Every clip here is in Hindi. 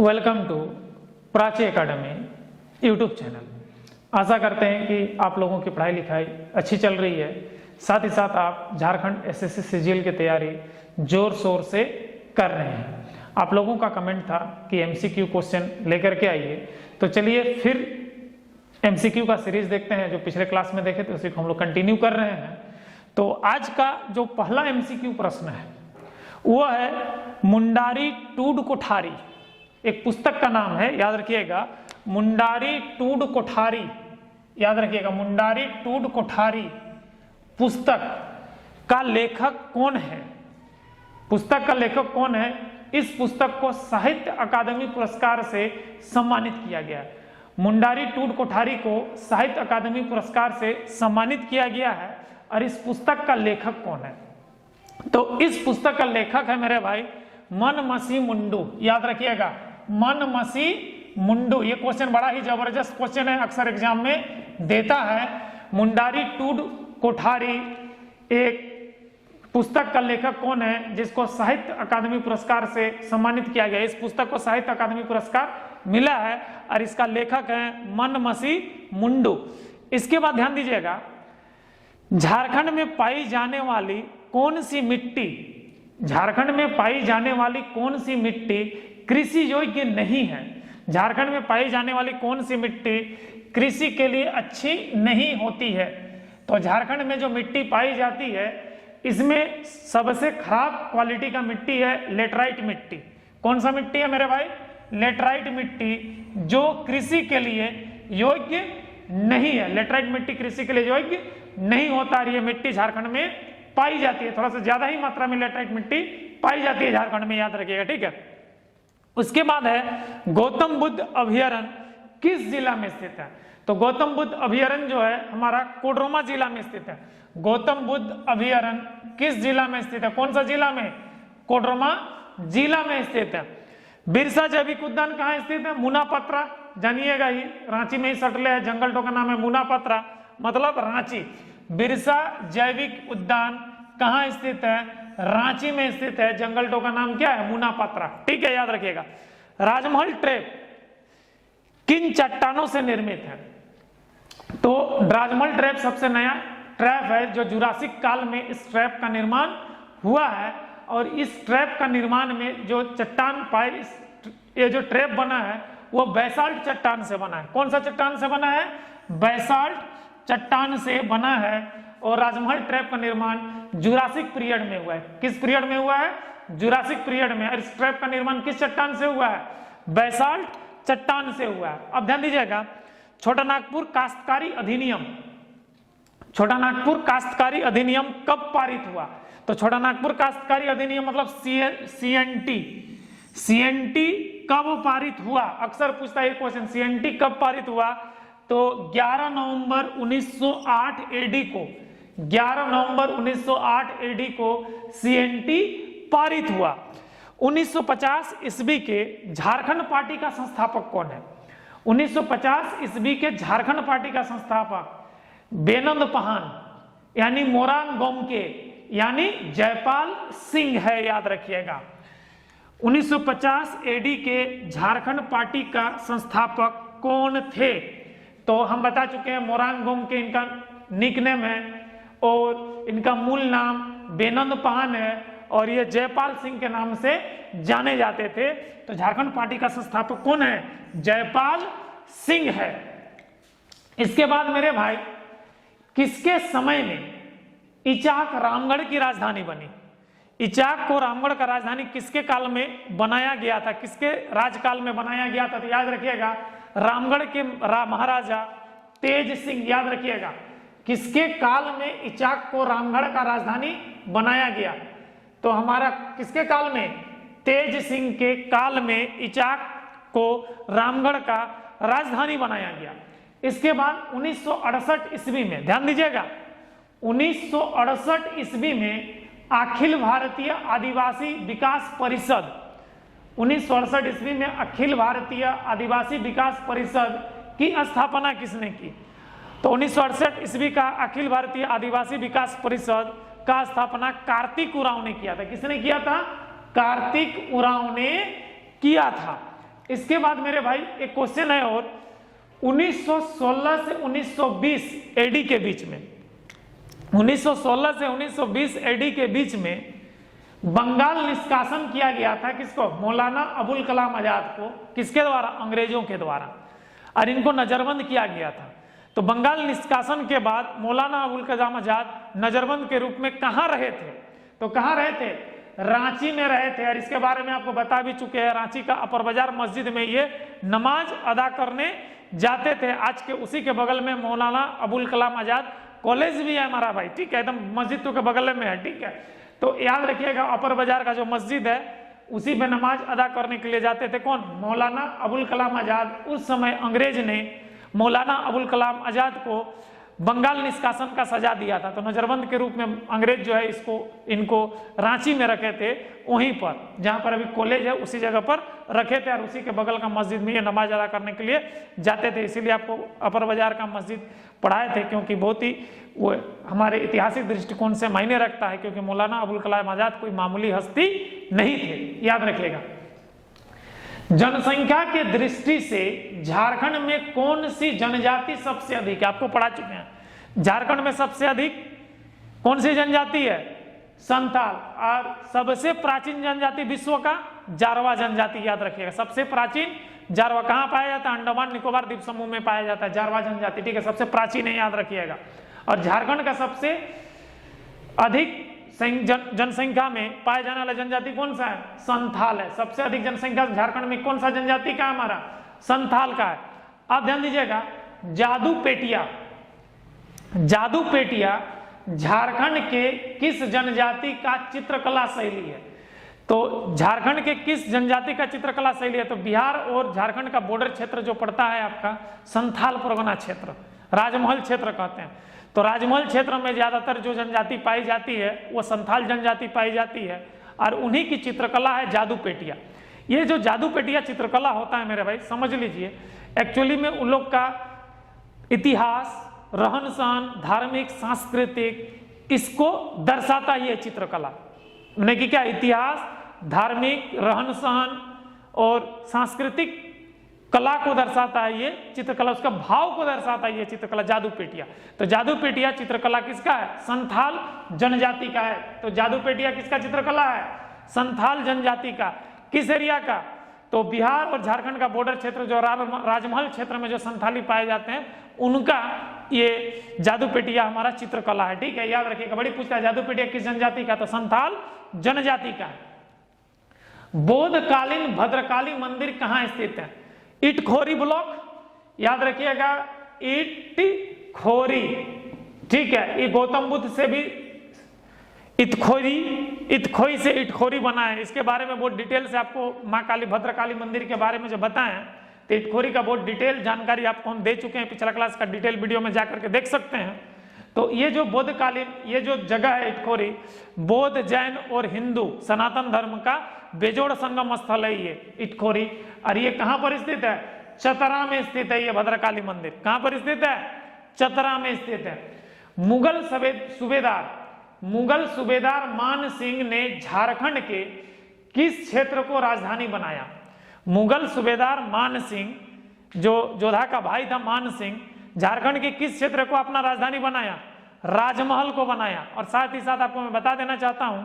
Welcome to Prachi academy YouTube channel. आशा करते हैं कि आप लोगों की पढ़ाई लिखाई अच्छी चल रही है, साथ ही साथ आप झारखंड एसएससी सीजीएल की तैयारी जोर शोर से कर रहे हैं। आप लोगों का कमेंट था कि एमसीक्यू क्वेश्चन लेकर के आइए, तो चलिए फिर एमसीक्यू का सीरीज देखते हैं। जो पिछले क्लास में देखे थे उसी को हम लोग कंटिन्यू कर रहे हैं। तो आज का जो पहला एमसीक्यू प्रश्न है वो है मुंडारी टूड कोठारी। एक पुस्तक का नाम है, याद रखिएगा, मुंडारी टूड कोठारी। याद रखिएगा, मुंडारी टूड कोठारी पुस्तक का लेखक कौन है? पुस्तक का लेखक कौन है? इस पुस्तक को साहित्य अकादमी पुरस्कार से सम्मानित किया गया। मुंडारी टूड कोठारी को साहित्य अकादमी पुरस्कार से सम्मानित किया गया है। और इस पुस्तक का लेखक कौन है? तो इस पुस्तक का लेखक है मेरे भाई मनमसी मुंडू। याद रखिएगा, मनमसी मुंडू। ये क्वेश्चन बड़ा ही जबरदस्त क्वेश्चन है, अक्सर एग्जाम में देता है। मुंडारी टूड कोठारी एक पुस्तक का लेखक कौन है जिसको साहित्य अकादमी पुरस्कार से सम्मानित किया गया? इस पुस्तक को साहित्य अकादमी पुरस्कार मिला है और इसका लेखक है मनमसी मुंडू। इसके बाद ध्यान दीजिएगा, झारखंड में पाई जाने वाली कौन सी मिट्टी, झारखंड में पाई जाने वाली कौन सी मिट्टी कृषि योग्य नहीं है? झारखंड में पाई जाने वाली कौन सी मिट्टी कृषि के लिए अच्छी नहीं होती है? तो झारखंड में जो मिट्टी पाई जाती है इसमें सबसे खराब क्वालिटी का मिट्टी है लेटराइट मिट्टी। कौन सा मिट्टी है मेरे भाई? लेटराइट मिट्टी, जो कृषि के लिए योग्य नहीं है। लेटराइट मिट्टी कृषि के लिए योग्य नहीं होता और ये मिट्टी झारखंड में पाई जाती है। थोड़ा सा ज्यादा ही मात्रा में लेटराइट मिट्टी पाई जाती है झारखंड में, याद रखिएगा, ठीक है। उसके बाद है गौतम बुद्ध अभयारण्य किस जिला में स्थित है? तो गौतम बुद्ध अभयारण्य जो है हमारा कोडरमा जिला में स्थित है। गौतम बुद्ध अभयारण्य किस जिला में स्थित है? कौन सा जिला में? कोडरमा जिला में स्थित है। बिरसा जैविक उद्यान कहाँ स्थित है? मुनापत्रा, जानिएगा ही, रांची में ही सटले है। जंगल टो का नाम है मुनापत्रा, मतलब रांची। बिरसा जैविक उद्यान कहाँ स्थित है? रांची में स्थित है। जंगल टो का नाम क्या है? मुनापत्रा, ठीक है, याद रखिएगा। राजमहल ट्रैप किन चट्टानों से निर्मित है? तो राजमहल ट्रैप सबसे नया ट्रैप है जो जुरासिक काल में इस ट्रैप का निर्माण हुआ है। और इस ट्रैप का निर्माण में जो चट्टान पाए, ये जो ट्रैप बना है वो बैसाल्ट चट्टान से बना है। कौन सा चट्टान से बना है? बैसाल्ट चट्टान से बना है। और राजमहल ट्रैप का निर्माण जुरासिक पीरियड में हुआ है। किस पीरियड में हुआ है? जुरासिक पीरियड में। और इस ट्रैप का निर्माण किस चट्टान से हुआ है? बैसाल्ट चट्टान से हुआ है। अब ध्यान दीजिएगा, छोटा नागपुर काश्तकारी अधिनियम, छोटा नागपुर काश्तकारी अधिनियम कब पारित हुआ? तो छोटा नागपुर काश्तकारी अधिनियम मतलब सीएनटी कब पारित हुआ? अक्सर पूछता है ये क्वेश्चन, सीएनटी कब पारित हुआ? तो 11 नवंबर 1908 एडी को, 11 नवंबर 1908 एडी को सीएनटी पारित हुआ। 1950 ईस्वी के झारखंड पार्टी का संस्थापक कौन है? 1950 ईस्वी के झारखंड पार्टी का संस्थापक बेनंद पहान यानी मोरान गोमके यानी जयपाल सिंह है, याद रखिएगा। 1950 एडी के झारखंड पार्टी का संस्थापक कौन थे? तो हम बता चुके हैं, मोरान गोमके इनका निकनेम है और इनका मूल नाम बेनंद पहान है और ये जयपाल सिंह के नाम से जाने जाते थे। तो झारखंड पार्टी का संस्थापक कौन है? जयपाल सिंह है। इसके बाद मेरे भाई, किसके समय में इचाक रामगढ़ की राजधानी बनी? इचाक को रामगढ़ का राजधानी किसके काल में बनाया गया था? किसके राजकाल में बनाया गया था? तो याद रखिएगा, रामगढ़ के महाराजा तेज सिंह। याद रखिएगा, किसके काल में इचाक को रामगढ़ का राजधानी बनाया गया? तो हमारा किसके काल में? तेज सिंह के काल में इचाक को रामगढ़ का राजधानी बनाया गया। इसके बाद 1968 ईस्वी में, ध्यान दीजिएगा, 1968 ईस्वी में अखिल भारतीय आदिवासी विकास परिषद, 1968 ईस्वी में अखिल भारतीय आदिवासी विकास परिषद की स्थापना किसने की? तो 1968 ईस्वी का अखिल भारतीय आदिवासी विकास परिषद का स्थापना कार्तिक उरांव ने किया था। किसने किया था? कार्तिक उरांव ने किया था। इसके बाद मेरे भाई एक क्वेश्चन है और 1916 से 1920 एडी के बीच में, 1916 से 1920 एडी के बीच में बंगाल निष्कासन किया गया था। किसको? मौलाना अबुल कलाम आजाद को। किसके द्वारा? अंग्रेजों के द्वारा, और इनको नजरबंद किया गया था। तो बंगाल निष्कासन के बाद मौलाना अबुल कलाम आजाद नजरबंद के रूप में कहाँ रहे थे? तो कहाँ रहे थे? रांची में रहे थे। और इसके बारे में आपको बता भी चुके हैं, रांची का अपर बाजार मस्जिद में ये नमाज अदा करने जाते थे। आज के उसी के बगल में मौलाना अबुल कलाम आजाद कॉलेज भी है हमारा भाई, ठीक है, एकदम मस्जिद तो के बगल में है, ठीक है। तो याद रखिएगा, अपर बाजार का जो मस्जिद है उसी में नमाज अदा करने के लिए जाते थे। कौन? मौलाना अबुल कलाम आजाद। उस समय अंग्रेज ने मौलाना अबुल कलाम आजाद को बंगाल निष्कासन का सजा दिया था। तो नजरबंद के रूप में अंग्रेज जो है इनको रांची में रखे थे, वहीं पर जहां पर अभी कॉलेज है उसी जगह पर रखे थे, और उसी के बगल का मस्जिद में ये नमाज अदा करने के लिए जाते थे। इसीलिए आपको अपर बाजार का मस्जिद पढ़ाए थे, क्योंकि बहुत ही वो हमारे ऐतिहासिक दृष्टिकोण से मायने रखता है, क्योंकि मौलाना अबुल कलाम आजाद कोई मामूली हस्ती नहीं थे। याद रखिएगा। जनसंख्या के दृष्टि से झारखंड में कौन सी जनजाति सबसे अधिक है? आपको पढ़ा चुके हैं। झारखंड में सबसे अधिक कौन सी जनजाति है? संथाल। और सबसे प्राचीन जनजाति विश्व का जारवा जनजाति। याद रखिएगा, सबसे प्राचीन जारवा कहाँ पाया जाता है? अंडमान निकोबार द्वीप समूह में पाया जाता है जारवा जनजाति, ठीक है, सबसे प्राचीन है, याद रखिएगा। और झारखंड का सबसे अधिक जनसंख्या में पाए जाने वाला जनजाति कौन सा है? संथाल है। सबसे अधिक जनसंख्या झारखंड में कौन सा जनजाति का है? हमारा संथाल का है। आप ध्यान दीजिएगा, जादूपेटिया, जादूपेटिया झारखंड के किस जनजाति का चित्रकला शैली है? तो झारखंड के किस जनजाति का चित्रकला शैली है? तो बिहार और झारखंड का बॉर्डर क्षेत्र जो पड़ता है आपका संथाल परगना क्षेत्र, राजमहल क्षेत्र कहते हैं। तो राजमहल क्षेत्र में ज्यादातर जो जनजाति पाई जाती है वो संथाल जनजाति पाई जाती है, और उन्हीं की चित्रकला है जादूपेटिया। ये जो जादूपेटिया चित्रकला होता है मेरे भाई, समझ लीजिए, एक्चुअली में उन लोग का इतिहास, रहन सहन, धार्मिक, सांस्कृतिक, इसको दर्शाता ही है चित्रकला। मैंने कि क्या? इतिहास, धार्मिक, रहन सहन और सांस्कृतिक कला को दर्शाता है ये चित्रकला, उसका भाव को दर्शाता है ये चित्रकला जादूपेटिया। तो जादूपेटिया चित्रकला किसका है? संथाल जनजाति का है। तो जादूपेटिया किसका चित्रकला है? संथाल जनजाति का। किस एरिया का? तो बिहार और झारखंड का बॉर्डर क्षेत्र जो राजमहल क्षेत्र में जो संथाली पाए जाते हैं उनका ये जादूपेटिया हमारा चित्रकला है, ठीक है, याद रखिएगा। बड़ी पूछता है जादूपेटिया किस जनजाति का? तो संथाल जनजाति का है। बौद्धकालीन भद्रकाली मंदिर कहाँ स्थित है? इटखोरी ब्लॉक, याद रखिएगा, इटखोरी, ठीक है। ये गौतम बुद्ध से भी इटखोई से इटखोरी बना है। इसके बारे में बहुत डिटेल से आपको माँ काली भद्रकाली मंदिर के बारे में जो बताएं, तो इटखोरी का बहुत डिटेल जानकारी आपको हम दे चुके हैं, पिछला क्लास का डिटेल वीडियो में जाकर के देख सकते हैं। तो ये जो बौद्धकालीन ये जो जगह है इटखोरी, बौद्ध, जैन और हिंदू सनातन धर्म का बेजोड़ संगम स्थल है ये इटखोरी। और ये कहाँ पर स्थित है? चतरा में स्थित है ये भद्रकाली मंदिर। कहाँ पर स्थित है? चतरा में स्थित है। मुगल सूबेदार मान सिंह ने झारखंड के किस क्षेत्र को राजधानी बनाया? मुगल सूबेदार मान सिंह, जो जोधा का भाई था मान सिंह, झारखंड के किस क्षेत्र को अपना राजधानी बनाया? राजमहल को बनाया। और साथ ही साथ आपको मैं बता देना चाहता हूं,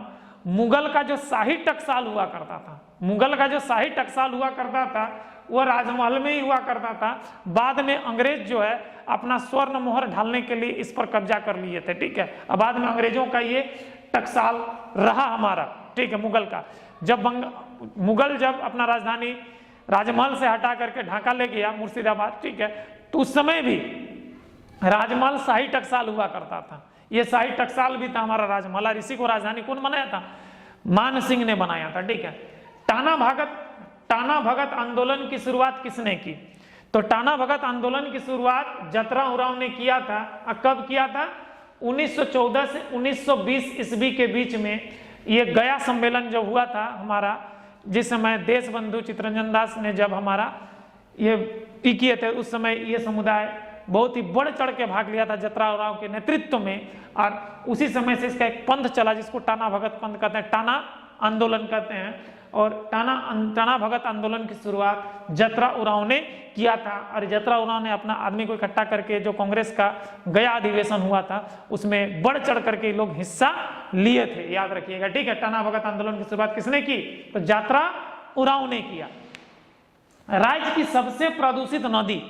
मुगल का जो शाही टकसाल हुआ करता था, मुगल का जो शाही टकसाल हुआ करता था वो राजमहल में ही हुआ करता था। बाद में अंग्रेज जो है अपना स्वर्ण मोहर ढालने के लिए इस पर कब्जा कर लिए थे, ठीक है। अब बाद में अंग्रेजों का ये टकसाल रहा हमारा, ठीक है, मुगल का। जब मुगल जब अपना राजधानी राजमहल से हटा करके ढाका ले गया मुर्शिदाबाद, ठीक है, तो उस समय भी राजमहल शाही टकसाल हुआ करता था। ये शाही टकसाल भी था हमारा राजमहल, और इसी को राजधानी कौन बनाया था? मान सिंह ने बनाया था, ठीक है। टाना भगत आंदोलन की शुरुआत किसने की? तो टाना भगत आंदोलन की शुरुआत जतरा उरांव ने किया था। कब किया था? 1914 से 1920 ईस्वी के बीच में ये गया सम्मेलन जो हुआ था हमारा, जिस समय देश बंधु चित्तरंजन दास ने जब हमारा ये किए थे, उस समय ये समुदाय बहुत ही बढ़ चढ़ के भाग लिया था जतरा उरांव के नेतृत्व में। और उसी समय से इसका एक पंथ चला जिसको टाना भगत पंथ कहते हैं, टाना आंदोलन कहते हैं। और टाना भगत आंदोलन की शुरुआत जतरा उरांव ने किया था। और जतरा उरांव ने अपना आदमी को इकट्ठा करके जो कांग्रेस का गया अधिवेशन हुआ था उसमें बढ़ चढ़ करके लोग हिस्सा लिए थे, याद रखिएगा, ठीक है। टाना भगत आंदोलन की शुरुआत किसने की? तो जतरा उरांव ने किया। राज्य की सबसे प्रदूषित नदी,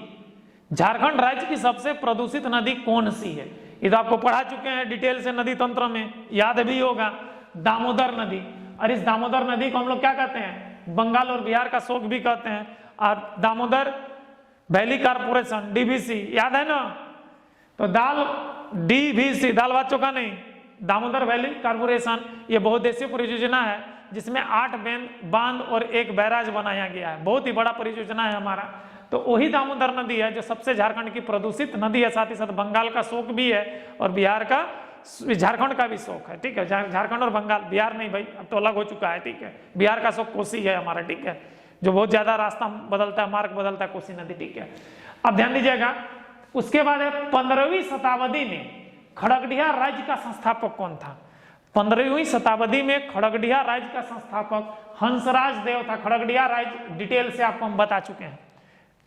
झारखंड राज्य की सबसे प्रदूषित नदी कौन सी है? ये तो आपको पढ़ा चुके हैं डिटेल से नदी तंत्र में, याद भी होगा, दामोदर नदी। और इस दामोदर नदी को हम लोग क्या कहते हैं? बंगाल और बिहार का शोक भी कहते हैं। और दामोदर वैली कारपोरेशन डीवीसी, याद है ना? तो डीवीसी दाल भात चोखा नहीं, दामोदर वैली कारपोरेशन ये बहुउद्देशीय परियोजना है जिसमें 8 बांध और 1 बैराज बनाया गया है। बहुत ही बड़ा परियोजना है हमारा। तो वही दामोदर नदी है जो सबसे झारखंड की प्रदूषित नदी है, साथ ही साथ बंगाल का शोक भी है और बिहार का, झारखंड का भी शोक है, ठीक है। झारखंड और बंगाल, बिहार नहीं भाई, अब तो अलग हो चुका है, ठीक है। बिहार का शोक कोसी है हमारा, ठीक है, जो बहुत ज्यादा रास्ता बदलता है, मार्ग बदलता है, कोसी नदी, ठीक है। अब ध्यान दीजिएगा, उसके बाद 15वीं शताब्दी में खड़गडिया राज्य का संस्थापक कौन था? 15वीं शताब्दी में खड़गडिया राज्य का संस्थापक हंसराज देव था। खड़गडिया राज्य डिटेल से आपको हम बता चुके हैं,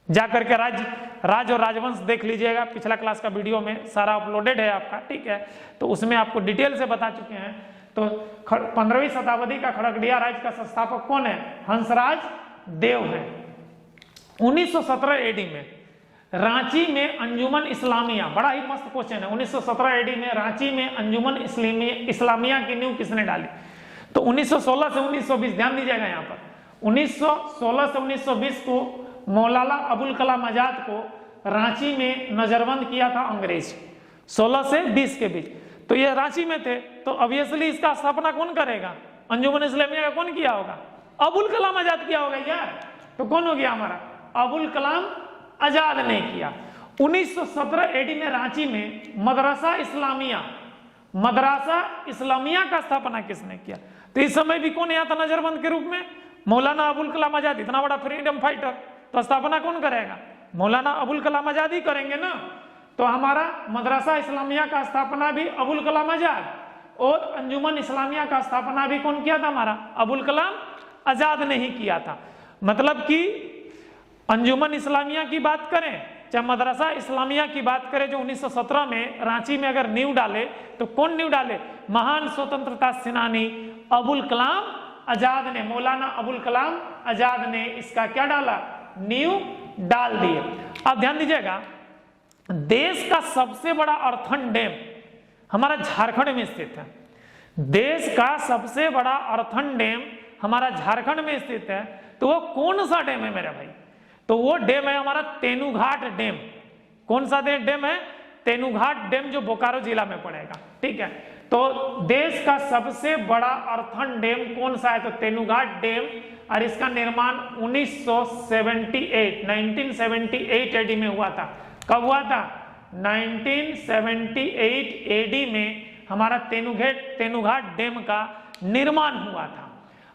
जाकर के राज और राजवंश देख लीजिएगा, पिछला क्लास का वीडियो में सारा अपलोडेड है आपका, ठीक है। तो उसमें आपको डिटेल से बता चुके हैं। तो 15वीं शताब्दी का खड़गडिया राज्य का संस्थापक कौन है? हंसराज देव है। 1917 एडी में रांची में अंजुमन इस्लामिया, बड़ा ही मस्त क्वेश्चन है, 1917 एडी में रांची में अंजुमन इस्लामिया की नींव किसने डाली? तो 1916 से 1920, ध्यान दीजिएगा यहाँ पर, 1916 से 1920 को मौलाना अबुल कलाम आजाद को रांची में नजरबंद किया था अंग्रेज, 16 से 20 के बीच। तो ये रांची में थे, तो ऑब्वियसली इसका स्थापना कौन करेगा? अंजुमन इस्लामिया का कौन किया होगा? अबुल कलाम आजाद किया होगा यार। तो कौन हो गया हमारा? अबुल कलाम आजाद ने किया। 1917 एडी में रांची में मदरसा इस्लामिया का स्थापना किसने किया? तो इस समय भी कौन यहाँ था नजरबंद के रूप में? मौलाना अबुल कलाम आजाद, इतना बड़ा फ्रीडम फाइटर। तो स्थापना कौन करेगा? मौलाना अबुल कलाम आजाद ही करेंगे ना। तो हमारा मदरसा इस्लामिया का स्थापना भी अबुल कलाम आजाद, और अंजुमन इस्लामिया का स्थापना भी कौन किया था? हमारा अबुल कलाम आजाद ने ही किया था। मतलब कि अंजुमन इस्लामिया की बात करें चाहे मदरसा इस्लामिया की बात करें, जो 1917 में रांची में अगर नींव डाले, तो कौन नींव डाले? महान स्वतंत्रता सेनानी अबुल कलाम आजाद ने, मौलाना अबुल कलाम आजाद ने इसका क्या डाला? नींव डाल दिए। अब ध्यान दीजिएगा, देश का सबसे बड़ा अर्थन डैम हमारा झारखंड में स्थित है। देश का सबसे बड़ा अर्थन डैम हमारा झारखंड में स्थित है। तो वो कौन सा डैम है मेरे भाई? तो वो डैम है हमारा तेनुघाट डैम। कौन सा डैम है? तेनुघाट डैम, जो बोकारो जिला में पड़ेगा, ठीक है। तो देश का सबसे बड़ा अर्थन डैम कौन सा है? तो तेनुघाट डैम। और इसका निर्माण 1978 एडी में हुआ था। कब हुआ था? 1978 एडी में हमारा तेनुघाट डैम का निर्माण हुआ था।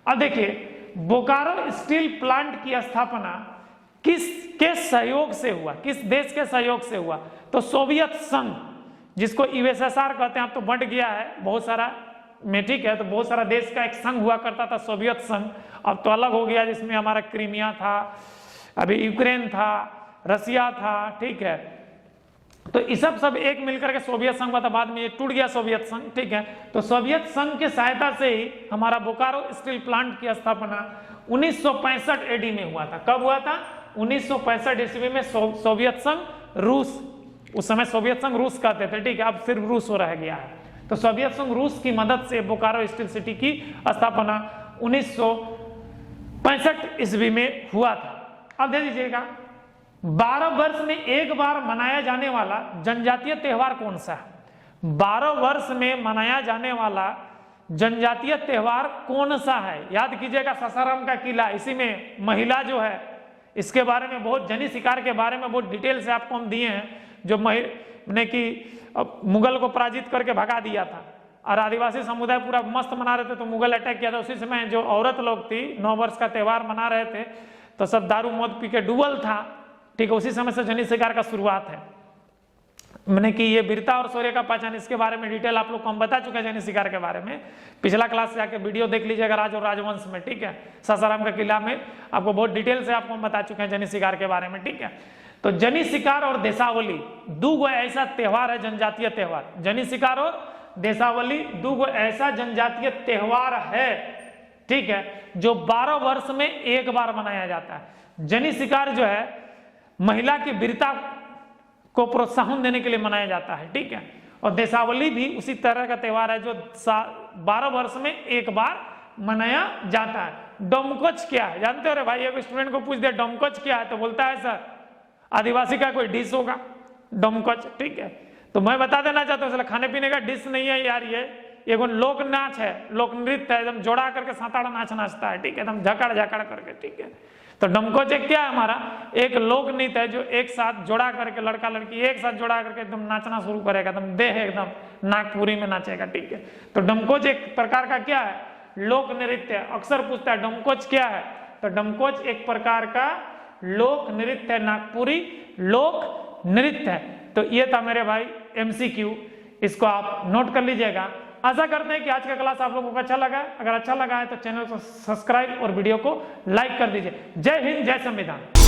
अब देखिए, बोकारो स्टील प्लांट की स्थापना किसके सहयोग से हुआ? किस देश के सहयोग से हुआ? तो सोवियत संघ, जिसको यूएसएसआर कहते हैं, अब तो बढ़ गया है बहुत सारा में, ठीक है। तो बहुत सारा देश का एक संघ हुआ करता था सोवियत संघ, अब तो अलग हो गया, जिसमें हमारा क्रीमिया था, अभी यूक्रेन था, रसिया था, ठीक है। तो ये सब एक मिलकर के सोवियत संघ हुआ था, बाद में ये टूट गया सोवियत संघ, ठीक है। तो सोवियत संघ की सहायता से ही हमारा बोकारो स्टील प्लांट की स्थापना 1965 एडी में हुआ था। कब हुआ था? 1965 ईस्वी में। सोवियत संघ रूस, उस समय सोवियत संघ रूस कहते थे, ठीक है, अब सिर्फ रूस हो रह गया है। तो सोवियत संघ रूस की मदद से बोकारो स्टील सिटी की स्थापना 1965 ईस्वी में हुआ था। अब दे दीजिएगा, 12 वर्ष में एक बार मनाया जाने वाला जनजातीय त्योहार कौन सा है? 12 वर्ष में मनाया जाने वाला जनजातीय त्योहार कौन सा है? याद कीजिएगा, सासाराम का किला, इसी में महिला जो है, इसके बारे में बहुत, जनी शिकार के बारे में बहुत डिटेल से आपको हम दिए हैं, जो ने कि मुगल को पराजित करके भगा दिया था और आदिवासी समुदाय पूरा मस्त मना रहे थे, तो मुगल अटैक किया था। उसी समय जो औरत लोग थी 9 वर्ष का त्योहार मना रहे थे, तो सब दारू मौत पी के डूबल था, ठीक है। उसी समय से जनी शिकार का शुरुआत है। मैंने कि ये वीरता और शौर्य का पहचान, इसके बारे में डिटेल आप लोग को हम बता चुके हैं जैनी शिकार के बारे में। पिछला क्लास से जाके वीडियो देख लीजिएगा राज और राजवंश में, ठीक है। सासाराम का किला में आपको बहुत डिटेल से आपको हम बता चुके हैं जैनी शिकार के बारे में, ठीक है। तो जनी शिकार और देशावली दो गो ऐसा त्योहार है, जनजातीय त्योहार। जनी शिकार और देशावली दो गो ऐसा जनजातीय त्योहार है, ठीक है, जो 12 वर्ष में एक बार मनाया जाता है। जनी शिकार जो है महिला की वीरता को प्रोत्साहन देने के लिए मनाया जाता है, ठीक है। और देशावली भी उसी तरह का त्योहार है जो 12 वर्ष में एक बार मनाया जाता है। डोमकच क्या है जानते हो? रे भाई एक स्टूडेंट को पूछ दिया डोमकच क्या है तो बोलता है सर आदिवासी का कोई डिश होगा डोमकच, ठीक है। तो मैं बता देना चाहता हूँ खाने पीने का डिश नहीं है यार, ये एगो लोक नाच है, लोक नृत्य है, एकदम जोड़ा करके साताड़ा नाच नाचता है, ठीक है, एकदम झकड़ झकड़ करके, ठीक है। तो डमकोच एक क्या है हमारा एक लोक नृत्य है जो एक साथ जोड़ा करके लड़का लड़की एक साथ जोड़ा करके एकदम नाचना शुरू करेगा, एकदम देह एकदम नागपुरी में नाचेगा, ठीक है। तो डमकोच एक प्रकार का क्या है लोक नृत्य है। अक्सर पूछता है डमकोच क्या है, तो डमकोच एक प्रकार का लोक नृत्य है, नागपुरी लोक नृत्य है। तो ये था मेरे भाई MCQ, इसको आप नोट कर लीजिएगा। आशा करते हैं कि आज का क्लास आप लोगों को अच्छा लगा है। अगर अच्छा लगा है तो चैनल को सब्सक्राइब और वीडियो को लाइक कर दीजिए। जय हिंद, जय संविधान।